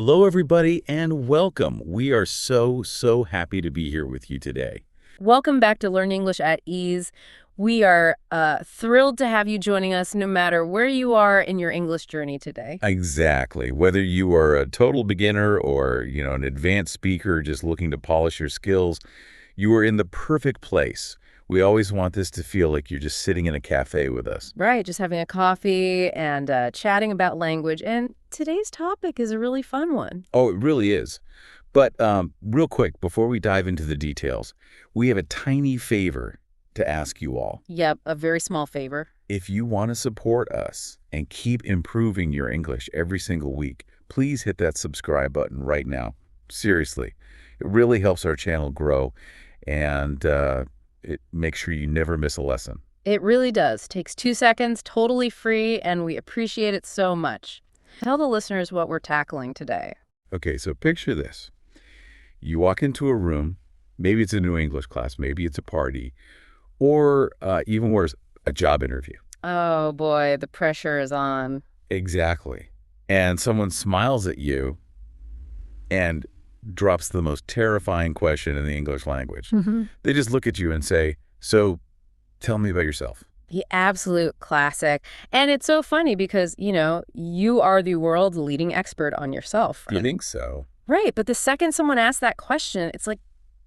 Hello, everybody, and welcome. We are so happy to be here with you today. Welcome back to Learn English at Ease. We are thrilled to have you joining us no matter where you are in your English journey today. Exactly. Whether you are a total beginner or, an advanced speaker just looking to polish your skills, you are in the perfect place. We always want this to feel like you're just sitting in a cafe with us. Right, just having a coffee and chatting about language. And today's topic is a really fun one. Oh, it really is. But real quick, before we dive into the details, we have a tiny favor to ask you all. Yep, a very small favor. If you want to support us and keep improving your English every single week, please hit that subscribe button right now. Seriously, it really helps our channel grow, and it makes sure you never miss a lesson. It really does. Takes 2 seconds, totally free, and we appreciate it so much. Tell the listeners what we're tackling today. Okay, so picture this. You walk into a room, maybe it's a new English class, maybe it's a party, or even worse, a job interview. Oh boy, the pressure is on. Exactly. And someone smiles at you and drops the most terrifying question in the English language. They just look at you and say, "So, tell me about yourself." The absolute classic. And it's so funny because, you are the world's leading expert on yourself. You think so? Right. But the second someone asks that question, it's like,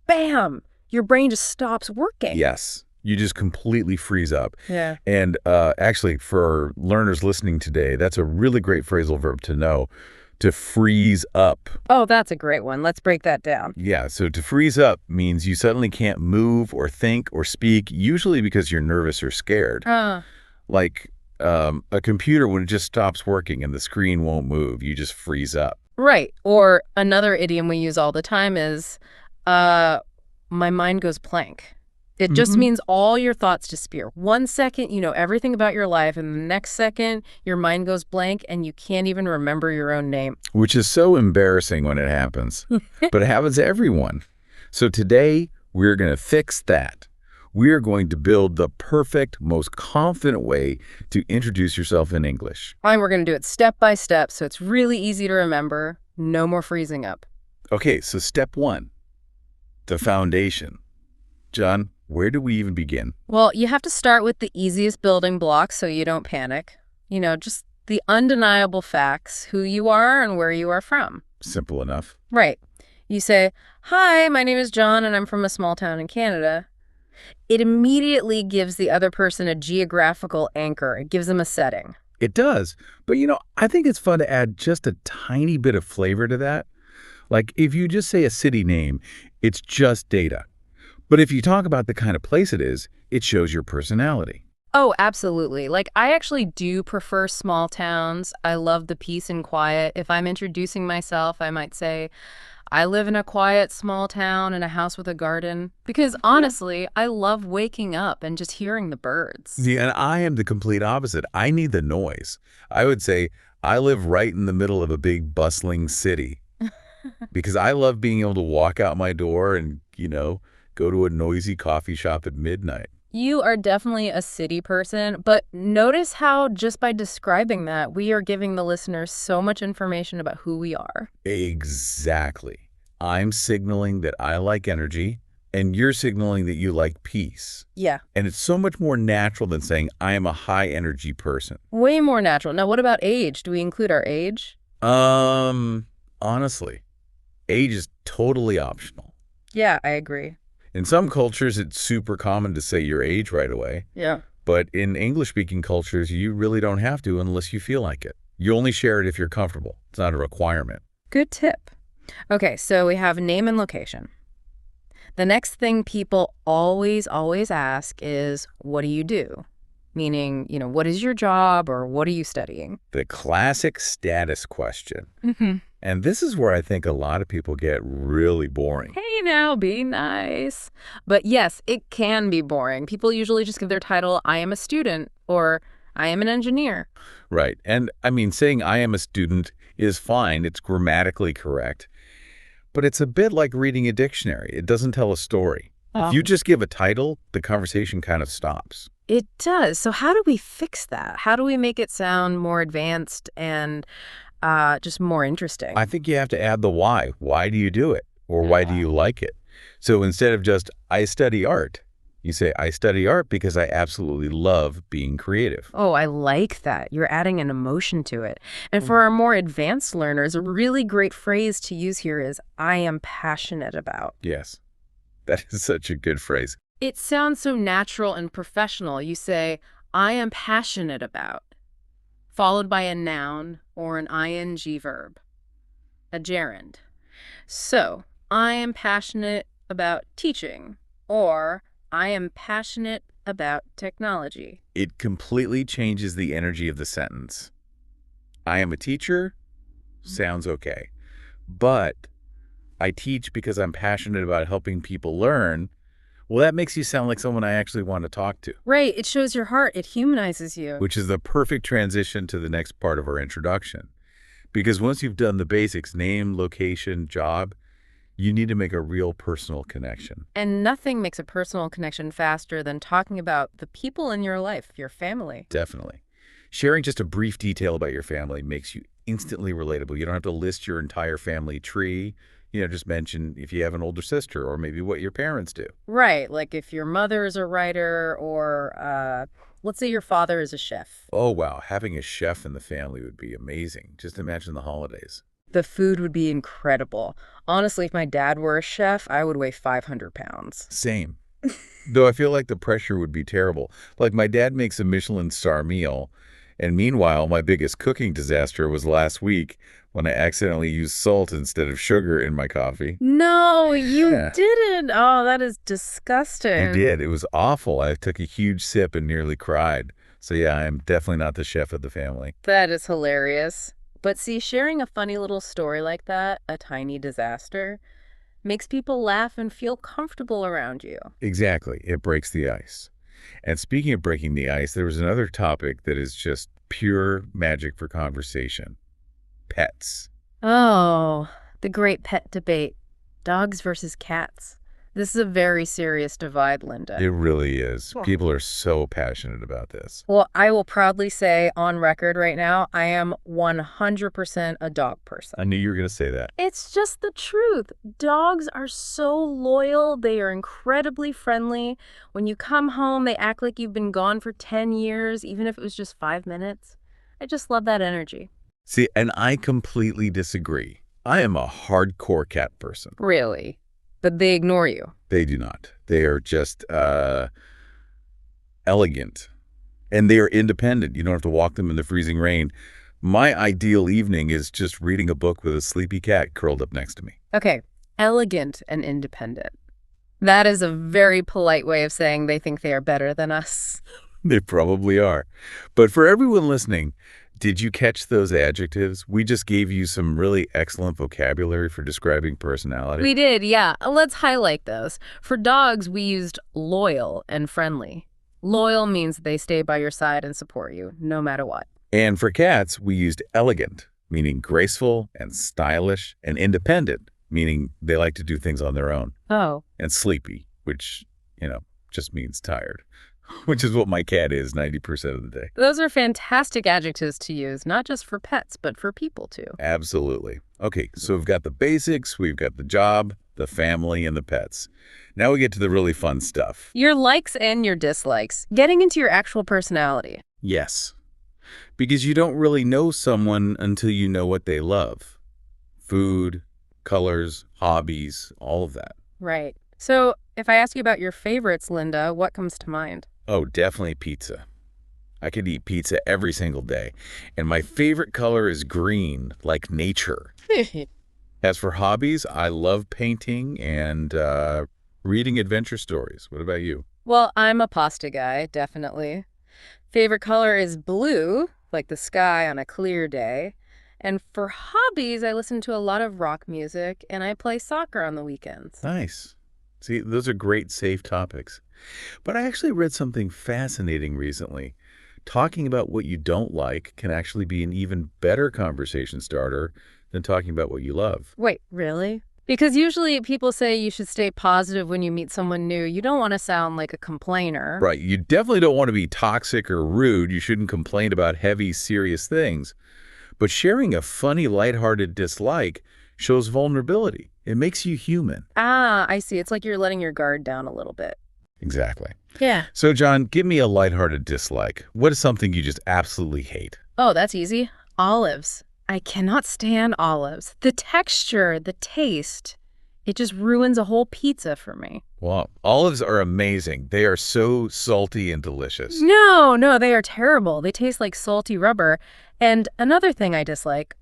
bam, your brain just stops working. Yes. You just completely freeze up. Yeah. And actually, for learners listening today, that's a really great phrasal verb to know, to freeze up. Oh, that's a great one. Let's break that down. Yeah, so to freeze up means you suddenly can't move or think or speak, usually because you're nervous or scared. Like a computer, when it just stops working and the screen won't move, you just freeze up. Right. Or another idiom we use all the time is, my mind goes blank. It just means all your thoughts disappear. 1 second, you know everything about your life, and the next second, your mind goes blank, and you can't even remember your own name. Which is so embarrassing when it happens, but it happens to everyone. So today, we're going to fix that. We are going to build the perfect, most confident way to introduce yourself in English. And we're going to do it step by step, so it's really easy to remember. No more freezing up. Okay, so step 1, the foundation. John, where do we even begin? Well, you have to start with the easiest building blocks so you don't panic. Just the undeniable facts, who you are and where you are from. Simple enough. Right. You say, "Hi, my name is John and I'm from a small town in Canada." It immediately gives the other person a geographical anchor. It gives them a setting. It does. But, I think it's fun to add just a tiny bit of flavor to that. Like, if you just say a city name, it's just data. But if you talk about the kind of place it is, it shows your personality. Oh, absolutely. Like, I actually do prefer small towns. I love the peace and quiet. If I'm introducing myself, I might say, "I live in a quiet small town in a house with a garden." Because honestly, I love waking up and just hearing the birds. Yeah, and I am the complete opposite. I need the noise. I would say I live right in the middle of a big bustling city because I love being able to walk out my door and, go to a noisy coffee shop at midnight. You are definitely a city person, but notice how just by describing that, we are giving the listeners so much information about who we are. Exactly. I'm signaling that I like energy, and you're signaling that you like peace. Yeah. And it's so much more natural than saying I am a high-energy person. Way more natural. Now, what about age? Do we include our age? Honestly, age is totally optional. Yeah, I agree. In some cultures, it's super common to say your age right away. Yeah. But in English-speaking cultures, you really don't have to unless you feel like it. You only share it if you're comfortable. It's not a requirement. Good tip. Okay, so we have name and location. The next thing people always ask is, what do you do? Meaning, what is your job or what are you studying? The classic status question. And this is where I think a lot of people get really boring. Hey now, be nice. But yes, it can be boring. People usually just give their title, "I am a student," or "I am an engineer." Right. And saying I am a student is fine. It's grammatically correct. But it's a bit like reading a dictionary. It doesn't tell a story. If you just give a title, the conversation kind of stops. It does. So how do we fix that? How do we make it sound more advanced and just more interesting. I think you have to add the why. Why do you do it? Or why do Yeah. you like it? So instead of just, I study art, you say, I study art because I absolutely love being creative. Oh, I like that. You're adding an emotion to it. And for our more advanced learners, a really great phrase to use here is, I am passionate about. Yes, that is such a good phrase. It sounds so natural and professional. You say, I am passionate about, followed by a noun or an ing verb, a gerund. So, I am passionate about teaching, or I am passionate about technology. It completely changes the energy of the sentence. I am a teacher sounds okay. But I teach because I'm passionate about helping people learn. Well, that makes you sound like someone I actually want to talk to, Right, it shows your heart, it humanizes you. which is the perfect transition to the next part of our introduction. Because once you've done the basics, name, location, job, you need to make a real personal connection. And nothing makes a personal connection faster than talking about the people in your life, your family. Definitely. Sharing just a brief detail about your family makes you instantly relatable. You don't have to list your entire family tree. Just mention if you have an older sister or maybe what your parents do. Right, like if your mother is a writer or let's say your father is a chef. Oh, wow. Having a chef in the family would be amazing. Just imagine the holidays. The food would be incredible. Honestly, if my dad were a chef, I would weigh 500 pounds. Same. Though I feel like the pressure would be terrible. Like my dad makes a Michelin star meal, and meanwhile, my biggest cooking disaster was last week when I accidentally used salt instead of sugar in my coffee. No, you Yeah. didn't. Oh, that is disgusting. I did. It was awful. I took a huge sip and nearly cried. So yeah, I'm definitely not the chef of the family. That is hilarious. But see, sharing a funny little story like that, a tiny disaster, makes people laugh and feel comfortable around you. Exactly. It breaks the ice. And speaking of breaking the ice, there was another topic that is just pure magic for conversation. Pets. Oh, the great pet debate. Dogs versus cats. This is a very serious divide, Linda. It really is. Sure. People are so passionate about this. Well, I will proudly say on record right now, I am 100% a dog person. I knew you were going to say that. It's just the truth. Dogs are so loyal. They are incredibly friendly. When you come home, they act like you've been gone for 10 years, even if it was just 5 minutes. I just love that energy. See, and I completely disagree. I am a hardcore cat person. Really? But they ignore you. They do not. They are just elegant. And they are independent. You don't have to walk them in the freezing rain. My ideal evening is just reading a book with a sleepy cat curled up next to me. Okay, elegant and independent. That is a very polite way of saying they think they are better than us. They probably are. But for everyone listening, did you catch those adjectives? We just gave you some really excellent vocabulary for describing personality. We did, yeah. Let's highlight those. For dogs, we used loyal and friendly. Loyal means they stay by your side and support you, no matter what. And for cats, we used elegant, meaning graceful and stylish, and independent, meaning they like to do things on their own, Oh. and sleepy, which, just means tired, which is what my cat is 90% of the day. Those are fantastic adjectives to use, not just for pets, but for people too. Absolutely. Okay, so we've got the basics, we've got the job, the family, and the pets. Now we get to the really fun stuff. Your likes and your dislikes. Getting into your actual personality. Yes, because you don't really know someone until you know what they love. Food, colors, hobbies, all of that. Right. So if I ask you about your favorites, Linda, what comes to mind? Oh, definitely pizza. I could eat pizza every single day. And my favorite color is green, like nature. As for hobbies, I love painting and reading adventure stories. What about you? Well, I'm a pasta guy, definitely. Favorite color is blue, like the sky on a clear day. And for hobbies, I listen to a lot of rock music and I play soccer on the weekends. Nice. See, those are great, safe topics. But I actually read something fascinating recently. Talking about what you don't like can actually be an even better conversation starter than talking about what you love. Wait, really? Because usually people say you should stay positive when you meet someone new. You don't want to sound like a complainer. Right. You definitely don't want to be toxic or rude. You shouldn't complain about heavy, serious things. But sharing a funny, lighthearted dislike shows vulnerability. It makes you human. Ah, I see. It's like you're letting your guard down a little bit. Exactly. Yeah. So, John, give me a lighthearted dislike. What is something you just absolutely hate? Oh, that's easy. Olives. I cannot stand olives. The texture, the taste, it just ruins a whole pizza for me. Well, olives are amazing. They are so salty and delicious. No, they are terrible. They taste like salty rubber. And another thing I dislike,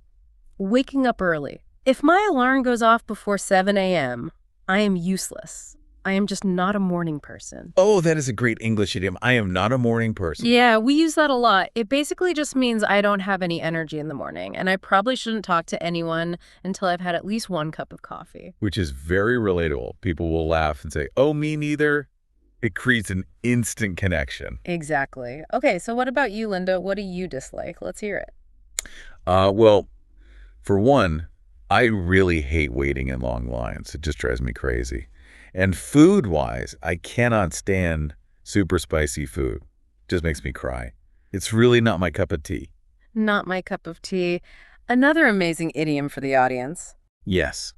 waking up early. If my alarm goes off before 7 a.m., I am useless. I am just not a morning person. Oh, that is a great English idiom. I am not a morning person. Yeah, we use that a lot. It basically just means I don't have any energy in the morning, and I probably shouldn't talk to anyone until I've had at least one cup of coffee. Which is very relatable. People will laugh and say, oh, me neither. It creates an instant connection. Exactly. Okay, so what about you, Linda? What do you dislike? Let's hear it. Well, for one, I really hate waiting in long lines. It just drives me crazy. And food-wise, I cannot stand super spicy food. Just makes me cry. It's really not my cup of tea. Not my cup of tea. Another amazing idiom for the audience. Yes.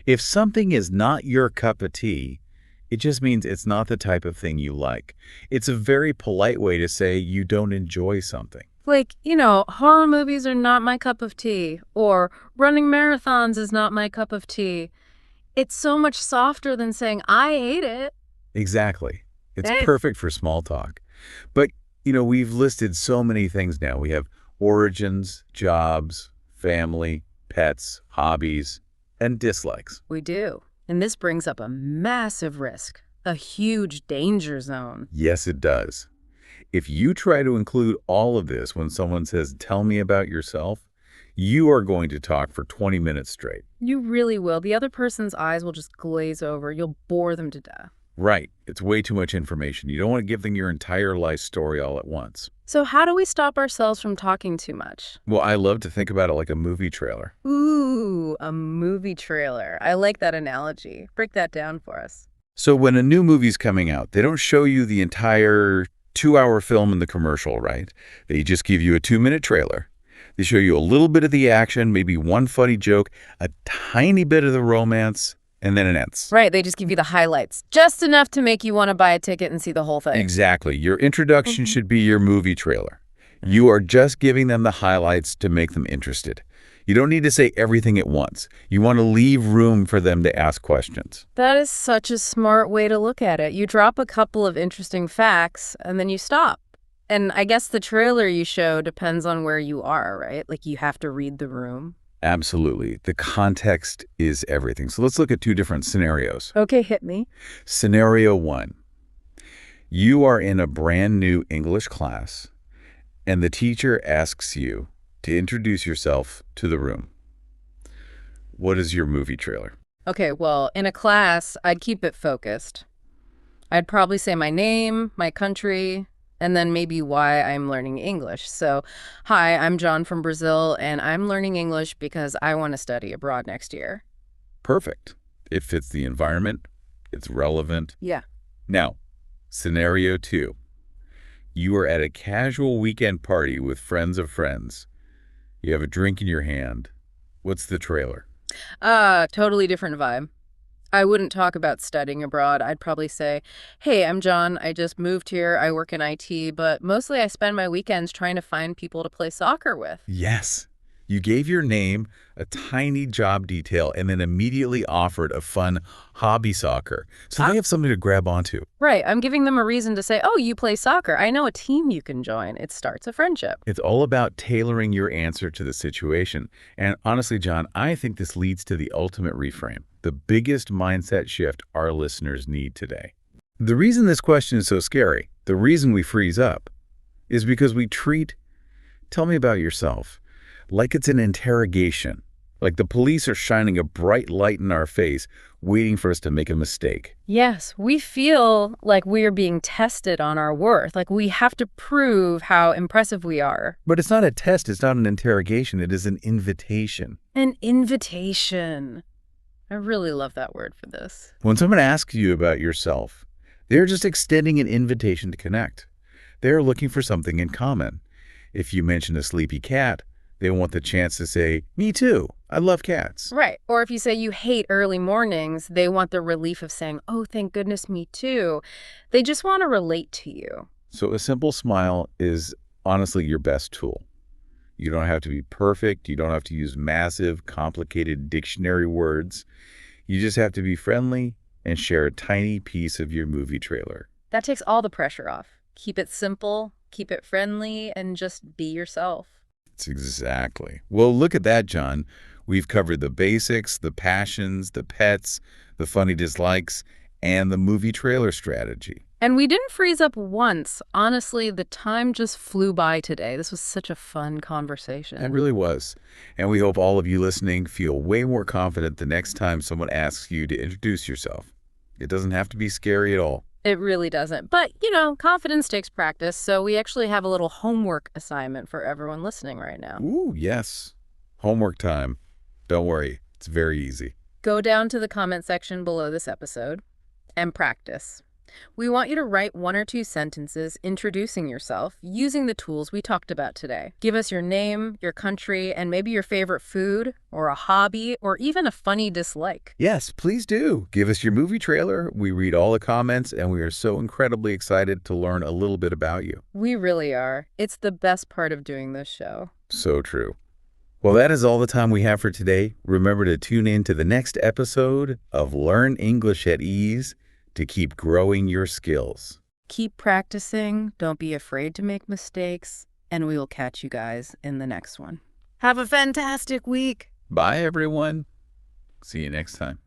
If something is not your cup of tea, it just means it's not the type of thing you like. It's a very polite way to say you don't enjoy something. Like, horror movies are not my cup of tea, or running marathons is not my cup of tea. It's so much softer than saying, I hate it. Exactly. It's Hey. perfect for small talk. But, we've listed so many things now. We have origins, jobs, family, pets, hobbies, and dislikes. We do. And this brings up a massive risk, a huge danger zone. Yes, it does. If you try to include all of this when someone says, tell me about yourself, you are going to talk for 20 minutes straight. You really will. The other person's eyes will just glaze over. You'll bore them to death. Right. It's way too much information. You don't want to give them your entire life story all at once. So how do we stop ourselves from talking too much? Well, I love to think about it like a movie trailer. Ooh, a movie trailer. I like that analogy. Break that down for us. So when a new movie's coming out, they don't show you the entire 2-hour film in the commercial, right? They just give you a 2-minute trailer. They show you a little bit of the action, maybe one funny joke, a tiny bit of the romance, and then it ends. Right, they just give you the highlights. Just enough to make you want to buy a ticket and see the whole thing. Exactly. Your introduction should be your movie trailer. You are just giving them the highlights to make them interested. You don't need to say everything at once. You want to leave room for them to ask questions. That is such a smart way to look at it. You drop a couple of interesting facts, and then you stop. And I guess the trailer you show depends on where you are, right? Like you have to read the room. Absolutely. The context is everything. So let's look at 2 different scenarios. Okay, hit me. Scenario 1. You are in a brand new English class, and the teacher asks you to introduce yourself to the room. What is your movie trailer? Okay, well, in a class, I'd keep it focused. I'd probably say my name, my country, and then maybe why I'm learning English. So, hi, I'm John from Brazil, and I'm learning English because I want to study abroad next year. Perfect. It fits the environment. It's relevant. Yeah. Now, scenario 2. You are at a casual weekend party with friends of friends. You have a drink in your hand. What's the trailer? Totally different vibe. I wouldn't talk about studying abroad. I'd probably say, hey, I'm John. I just moved here. I work in IT, but mostly I spend my weekends trying to find people to play soccer with. Yes. You gave your name, a tiny job detail, and then immediately offered a fun hobby soccer. So they have something to grab onto. Right. I'm giving them a reason to say, oh, you play soccer. I know a team you can join. It starts a friendship. It's all about tailoring your answer to the situation. And honestly, John, I think this leads to the ultimate reframe, the biggest mindset shift our listeners need today. The reason this question is so scary, the reason we freeze up, is because we treat, tell me about yourself, like it's an interrogation, like the police are shining a bright light in our face, waiting for us to make a mistake. Yes, we feel like we're being tested on our worth, like we have to prove how impressive we are. But it's not a test, it's not an interrogation, it is an invitation. An invitation. I really love that word for this. When someone asks you about yourself, they're just extending an invitation to connect. They're looking for something in common. If you mention a sleepy cat, They want the chance to say, me too, I love cats. Right. Or if you say you hate early mornings, they want the relief of saying, oh, thank goodness, me too. They just want to relate to you. So a simple smile is honestly your best tool. You don't have to be perfect. You don't have to use massive, complicated dictionary words. You just have to be friendly and share a tiny piece of your movie trailer. That takes all the pressure off. Keep it simple, keep it friendly, and just be yourself. It's exactly. Well, look at that, John. We've covered the basics, the passions, the pets, the funny dislikes, and the movie trailer strategy. And we didn't freeze up once. Honestly, the time just flew by today. This was such a fun conversation. It really was. And we hope all of you listening feel way more confident the next time someone asks you to introduce yourself. It doesn't have to be scary at all. It really doesn't. But, confidence takes practice, so we actually have a little homework assignment for everyone listening right now. Ooh, yes. Homework time. Don't worry. It's very easy. Go down to the comment section below this episode and practice. We want you to write 1 or 2 sentences introducing yourself using the tools we talked about today. Give us your name, your country, and maybe your favorite food, or a hobby, or even a funny dislike. Yes, please do. Give us your movie trailer. We read all the comments, and we are so incredibly excited to learn a little bit about you. We really are. It's the best part of doing this show. So true. Well, that is all the time we have for today. Remember to tune in to the next episode of Learn English at Ease to keep growing your skills. Keep practicing, don't be afraid to make mistakes, and we will catch you guys in the next one. Have a fantastic week. Bye, everyone. See you next time.